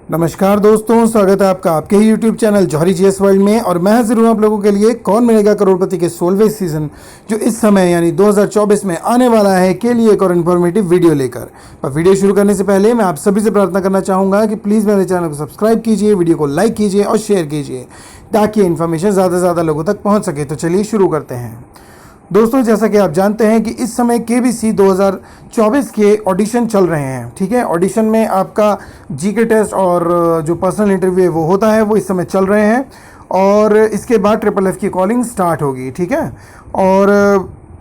नमस्कार दोस्तों, स्वागत है आपका आपके ही यूट्यूब चैनल जौहरी जीएस वर्ल्ड में। और मैं हाजिर हूँ आप लोगों के लिए कौन बनेगा करोड़पति के 16वें सीज़न जो इस समय यानी 2024 में आने वाला है के लिए एक और इन्फॉर्मेटिव वीडियो लेकर। और वीडियो शुरू करने से पहले मैं आप सभी से प्रार्थना करना चाहूँगा कि प्लीज़ मेरे चैनल को सब्सक्राइब कीजिए, वीडियो को लाइक कीजिए और शेयर कीजिए ताकि इन्फॉर्मेशन ज़्यादा से ज़्यादा लोगों तक पहुँच सके। तो चलिए शुरू करते हैं। दोस्तों, जैसा कि आप जानते हैं कि इस समय केबीसी 2024 के ऑडिशन चल रहे हैं। ठीक है, ऑडिशन में आपका जीके टेस्ट और जो पर्सनल इंटरव्यू है वो होता है, वो इस समय चल रहे हैं। और इसके बाद FFF की कॉलिंग स्टार्ट होगी। ठीक है, और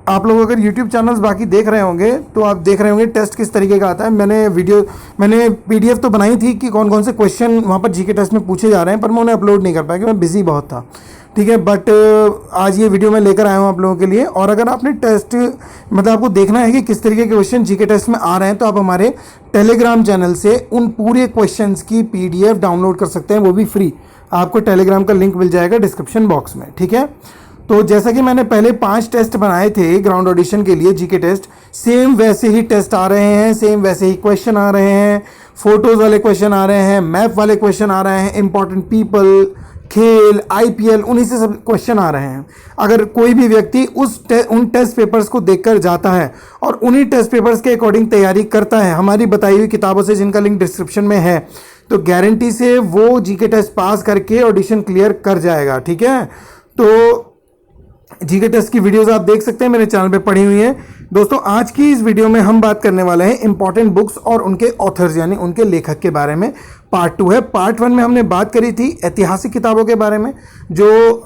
आप लोग अगर YouTube चैनल्स बाकी देख रहे होंगे तो आप देख रहे होंगे टेस्ट किस तरीके का आता है। मैंने PDF तो बनाई थी कि कौन कौन से क्वेश्चन वहाँ पर जीके टेस्ट में पूछे जा रहे हैं, पर मैं उन्हें अपलोड नहीं कर पाया क्योंकि मैं बिज़ी बहुत था। ठीक है, बट आज ये वीडियो मैं लेकर आया हूँ आप लोगों के लिए। और अगर आपने टेस्ट मतलब आपको देखना है कि किस तरीके के क्वेश्चन जीके टेस्ट में आ रहे हैं, तो आप हमारे टेलीग्राम चैनल से उन पूरे क्वेश्चंस की PDF डाउनलोड कर सकते हैं, वो भी फ्री। आपको टेलीग्राम का लिंक मिल जाएगा डिस्क्रिप्शन बॉक्स में। ठीक है, तो जैसा कि मैंने पहले 5 टेस्ट बनाए थे ग्राउंड ऑडिशन के लिए जीके टेस्ट, सेम वैसे ही टेस्ट आ रहे हैं, सेम वैसे ही क्वेश्चन आ रहे हैं। फोटोज़ वाले क्वेश्चन आ रहे हैं, मैप वाले क्वेश्चन आ रहे हैं, इंपॉर्टेंट पीपल, खेल, IPL, उन्हीं से सब क्वेश्चन आ रहे हैं। अगर कोई भी व्यक्ति उन टेस्ट पेपर्स को देखकर जाता है और उन्हीं टेस्ट पेपर्स के अकॉर्डिंग तैयारी करता है हमारी बताई हुई किताबों से, जिनका लिंक डिस्क्रिप्शन में है, तो गारंटी से वो जीके टेस्ट पास करके ऑडिशन क्लियर कर जाएगा। ठीक है, तो जीके टेस्ट की वीडियोस आप देख सकते हैं, मेरे चैनल पे पड़ी हुई हैं। दोस्तों, आज की इस वीडियो में हम बात करने वाले हैं इंपॉर्टेंट बुक्स और उनके ऑथर्स यानी उनके लेखक के बारे में। पार्ट 2 है। पार्ट 1 में हमने बात करी थी ऐतिहासिक किताबों के बारे में, जो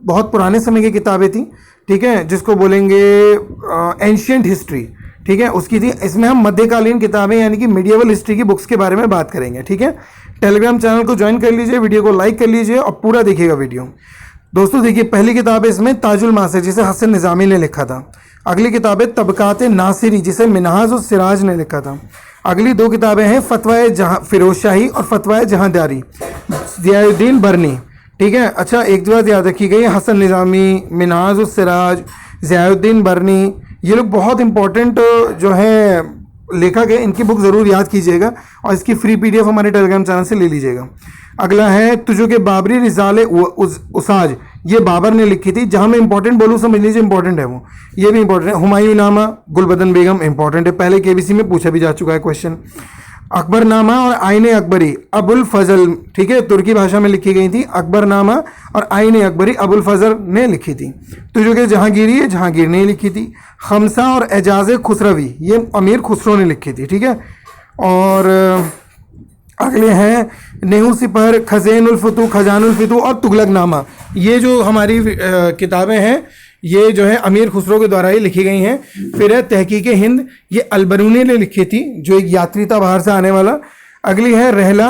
बहुत पुराने समय की किताबें थी। ठीक है, जिसको बोलेंगे एंशियंट हिस्ट्री। ठीक है, उसकी थी। इसमें हम मध्यकालीन किताबें यानी कि मीडिएवल हिस्ट्री की बुक्स के बारे में बात करेंगे। ठीक है, टेलीग्राम चैनल को ज्वाइन कर लीजिए, वीडियो को लाइक कर लीजिए और पूरा देखिएगा वीडियो। दोस्तों देखिए, पहली किताब है इसमें ताजुल मासिर, जिसे हसन निज़ामी ने लिखा था। अगली किताब है तबकात नासिरी, जिसे मिनहाज और सिराज ने लिखा था। अगली 2 किताबें हैं फतवाए जहां फिरोज शाही और फतवाए जहांदारी, ज़ियाउद्दीन बरनी। ठीक है, अच्छा एक बात याद रखी गई, हसन निज़ामी, मिनहाज और सिराज, ज़ियाउद्दीन बरनी, ये लोग बहुत इंपॉर्टेंट जो है लेखक है। इनकी बुक ज़रूर याद कीजिएगा और इसकी फ्री PDF हमारे टेलीग्राम चैनल से ले लीजिएगा। अगला है तुझो के बाबरी रिजाले उसाज, ये बाबर ने लिखी थी। जहां मैं इंपॉर्टेंट बोलूँ समझ लीजिए इंपॉर्टेंट है वो, ये भी इंपॉर्टेंट है। हुमायूं नामा, गुलबदन बेगम, इंपॉर्टेंट है, पहले केबीसी में पूछा भी जा चुका है क्वेश्चन। अकबरनामा और आईने अकबरी, अबुल फजल, ठीक है, तुर्की भाषा में लिखी गई थी। अकबरनामा और आईने अकबरी अबुल फजल ने लिखी थी। तुझो के जहांगीरी, जहांगीर ने लिखी थी। खमसा और एजाज खुसरवी, ये अमीर खुसरो ने लिखी थी। ठीक है, और अगले हैं नेहू सिपर, खज़ैनुल फुतू, खजानुल फुतू और तुगलकनामा। ये जो हमारी किताबें हैं ये जो है अमीर खुसरो के द्वारा ही लिखी गई हैं। फिर है तहकीक हिंद, ये अलबरूनी ने लिखी थी, जो एक यात्री था बाहर से आने वाला। अगली है रहला,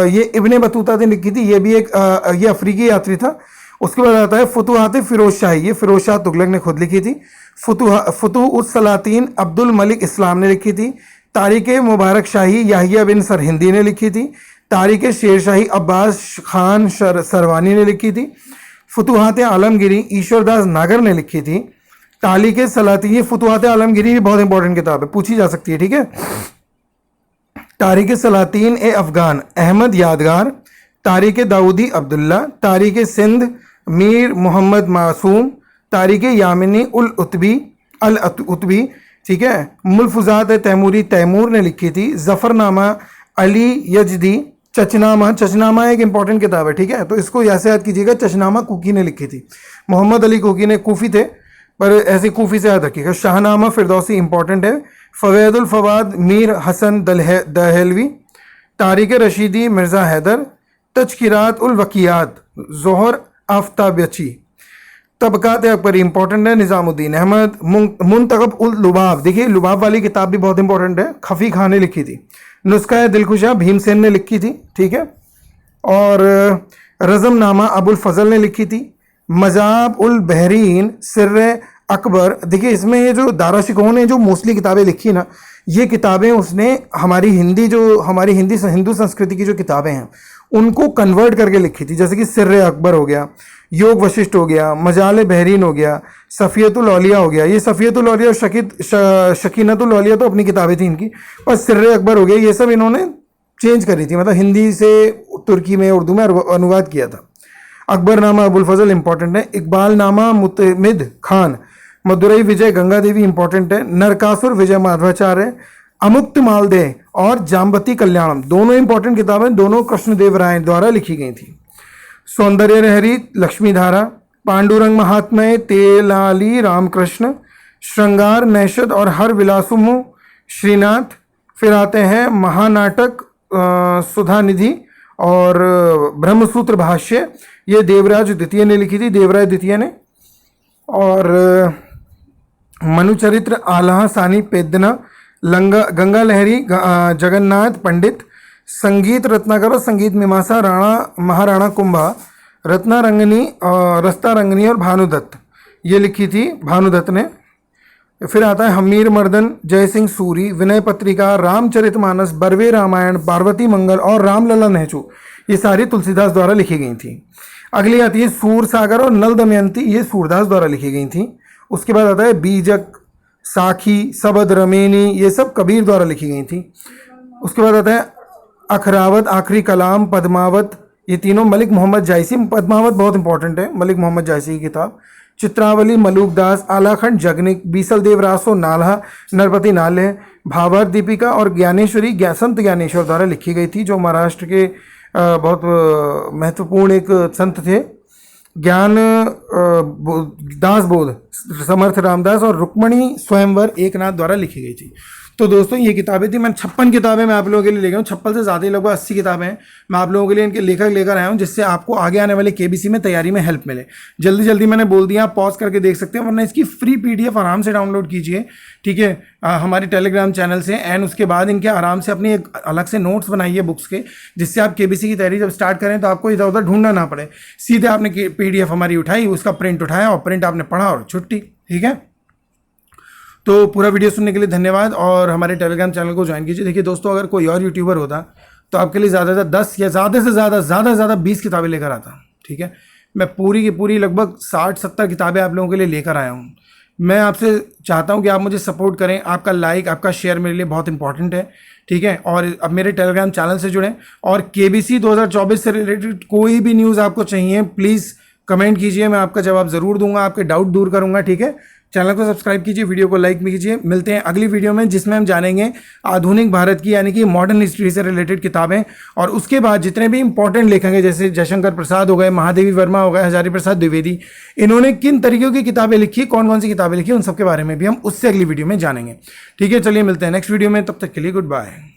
ये इब्ने बतूता ने लिखी थी, ये भी एक ये अफ्रीकी यात्री था। उसके बाद आता है फुतुहात फिरोज शाही, ये फिरोज शाह तुगलक ने खुद लिखी थी। फुतुहुस सलातीन, अब्दुल मलिक इस्लाम ने लिखी थी। तारीख मुबारक शाही, याहिया बिन सरहिंदी ने लिखी थी। तारीख शेर शाही, अब्बास खान सरवानी ने लिखी थी। फुतुहात आलमगिरी, ईश्वरदास नागर ने लिखी थी। तारीख सलातीन, ये फुतुहात आलमगिरी भी बहुत इंपॉर्टेंट किताब है, पूछी जा सकती है। ठीक है, तारीख सलातीन ए अफगान, अहमद यादगार। तारीख दाऊदी, अब्दुल्ला। तारीख सिंध, मीर मोहम्मद मासूम। तारीख यामिनी अल उतबी, ठीक है। मुल्फुजात तैमूरी, तैमूर ने लिखी थी। जफ़रनामा, अली यजदी। चचनामा एक इंपॉर्टेंट किताब है। ठीक है, तो इसको ऐसे याद कीजिएगा, चचनामा कुकी ने लिखी थी। मोहम्मद अली कुकी ने, कूफी थे पर ऐसे कूफी से याद रखिएगा। शाहनामा फिरदौसी इंपॉर्टेंट है। फवैदुल फवाद, मीर हसन दहलवी। तारीख रशीदी, मिर्ज़ा हैदर। तज़किरात उल वकियात, ज़ोहर आफ्ताबची। तबकात अकबरी इंपॉर्टेंट है, निज़ामुद्दीन अहमद। मुंतखब उल लुबाब, देखिए लुबाब वाली किताब भी बहुत इंपॉर्टेंट है, खफ़ी खान ने लिखी थी। नुस्खा दिलकुशा, भीमसेन ने लिखी थी। ठीक है, और रज़मनामा अबुल फजल ने लिखी थी। मजाब उल बहरीन, सिर्र अकबर, देखिए इसमें ये जो दारा शिकोह ने जो मोस्टली किताबें लिखी ना, ये किताबें उसने हमारी हिंदू संस्कृति की जो किताबें हैं उनको कन्वर्ट करके लिखी थी। जैसे कि सिर्र अकबर हो गया, योग वशिष्ठ हो गया, मजाल बहरीन हो गया, सफ़ियतुल औलिया हो गया। ये सफ़ियतुल औलिया और शकीनतुल औलिया तो अपनी किताबें थी इनकी, और सिर्र अकबर हो गया, ये सब इन्होंने चेंज करी थी, मतलब हिंदी से तुर्की में उर्दू में अनुवाद किया था। अकबरनामा अबुल फजल इंपॉर्टेंट है। इकबालनामा मुतमिद खान। मदुरई विजय गंगा देवी इंपॉर्टेंट है। नरकासुर विजय माधवाचार्य। अमुक्त मालदेय और जाम्बती कल्याणम दोनों इंपॉर्टेंट किताबें, दोनों कृष्णदेव राय द्वारा लिखी गई थी। सौंदर्य लहरी लक्ष्मीधारा। पांडुरंग महात्म्य तेलाली रामकृष्ण। श्रृंगार नैषद और हर विलासुमु श्रीनाथ। फिर आते हैं महानाटक सुधानिधि और ब्रह्मसूत्र भाष्य, ये देवराज द्वितीय ने लिखी थी, देवराज द्वितीय ने। और मनुचरित्र आल्हा सानी पेदना। गंगा लहरी जगन्नाथ पंडित। संगीत रत्नाकर और संगीत मीमांसा राणा महाराणा कुंभा। रत्नारंगनी रस्तारंगनी और भानुदत्त, ये लिखी थी भानुदत्त ने। फिर आता है हमीर मर्दन जय सिंह सूरी। विनय पत्रिका, रामचरितमानस, बरवे रामायण, पार्वती मंगल और रामलला नेहरू, ये सारी तुलसीदास द्वारा लिखी गई थी। अगली आती है सूर सागर और नल दमयंती, ये सूरदास द्वारा लिखी गई थी। उसके बाद आता है बीजक, साखी, सबद, रमेनी, ये सब कबीर द्वारा लिखी गई थी। उसके बाद आता है अखरावत, आखिरी कलाम, पद्मावत, ये तीनों मलिक मोहम्मद जायसी। पद्मावत बहुत इंपॉर्टेंट है, मलिक मोहम्मद जायसी की किताब। चित्रावली मलूक दास, आलाखंड जगनिक, बीसल देव रासो नाल्हा, नरपति नाल्य, भावार्थ दीपिका और ज्ञानेश्वरी संत ज्ञानेश्वर द्वारा लिखी गई थी, जो महाराष्ट्र के बहुत महत्वपूर्ण एक संत थे। ज्ञान दास बोध समर्थ रामदास और रुक्मणी स्वयंवर एकनाथ द्वारा लिखी गई थी। तो दोस्तों ये किताबें थी। मैंने 56 किताबें मैं आप लोगों के लिए लेकर आया हूँ, 56 से ज़्यादा ही, लगभग 80 किताबें हैं। मैं आप लोगों के लिए इनके लेखक लेकर आया हूँ, जिससे आपको आगे आने वाले केबीसी में तैयारी में हेल्प मिले। जल्दी जल्दी मैंने बोल दिया, आप पॉज करके देख सकते हैं, वरना इसकी फ्री PDF आराम से डाउनलोड कीजिए, ठीक है, हमारी टेलीग्राम चैनल से। एंड उसके बाद इनके आराम से अपनी एक अलग से नोट्स बनाइए बुक्स के, जिससे आप केबीसी की तैयारी जब स्टार्ट करें तो आपको इधर उधर ढूंढना ना पड़े। सीधे आपने PDF हमारी उठाई, उसका प्रिंट उठाया और प्रिंट आपने पढ़ा और छुट्टी, ठीक है। तो पूरा वीडियो सुनने के लिए धन्यवाद और हमारे टेलीग्राम चैनल को ज्वाइन कीजिए। देखिए दोस्तों, अगर कोई और यूट्यूबर होता तो आपके लिए ज़्यादा से ज़्यादा 10 या ज़्यादा से ज़्यादा 20 किताबें लेकर आता, ठीक है। मैं पूरी की पूरी लगभग 60-70 किताबें आप लोगों के लिए लेकर आया हूँ। मैं आपसे चाहता हूँ कि आप मुझे सपोर्ट करें, आपका लाइक, आपका शेयर मेरे लिए बहुत इंपॉर्टेंट है, ठीक है। और अब मेरे टेलीग्राम चैनल से जुड़ें और KBC 2024 से रिलेटेड कोई भी न्यूज़ आपको चाहिए प्लीज़ कमेंट कीजिए, मैं आपका जवाब ज़रूर दूंगा, आपके डाउट दूर करूंगा, ठीक है। चैनल को सब्सक्राइब कीजिए, वीडियो को लाइक भी कीजिए। मिलते हैं अगली वीडियो में, जिसमें हम जानेंगे आधुनिक भारत की यानी कि मॉडर्न हिस्ट्री से रिलेटेड किताबें, और उसके बाद जितने भी इंपॉर्टेंट लेखक हैं जैसे जयशंकर प्रसाद हो गए, महादेवी वर्मा हो गए, हजारी प्रसाद द्विवेदी, इन्होंने किन तरीकों की किताबें लिखी, कौन कौन सी किताबें लिखी, उन सब के बारे में भी हम उससे अगली वीडियो में जानेंगे, ठीक है। चलिए मिलते हैं नेक्स्ट वीडियो में, तब तक के लिए गुड बाय।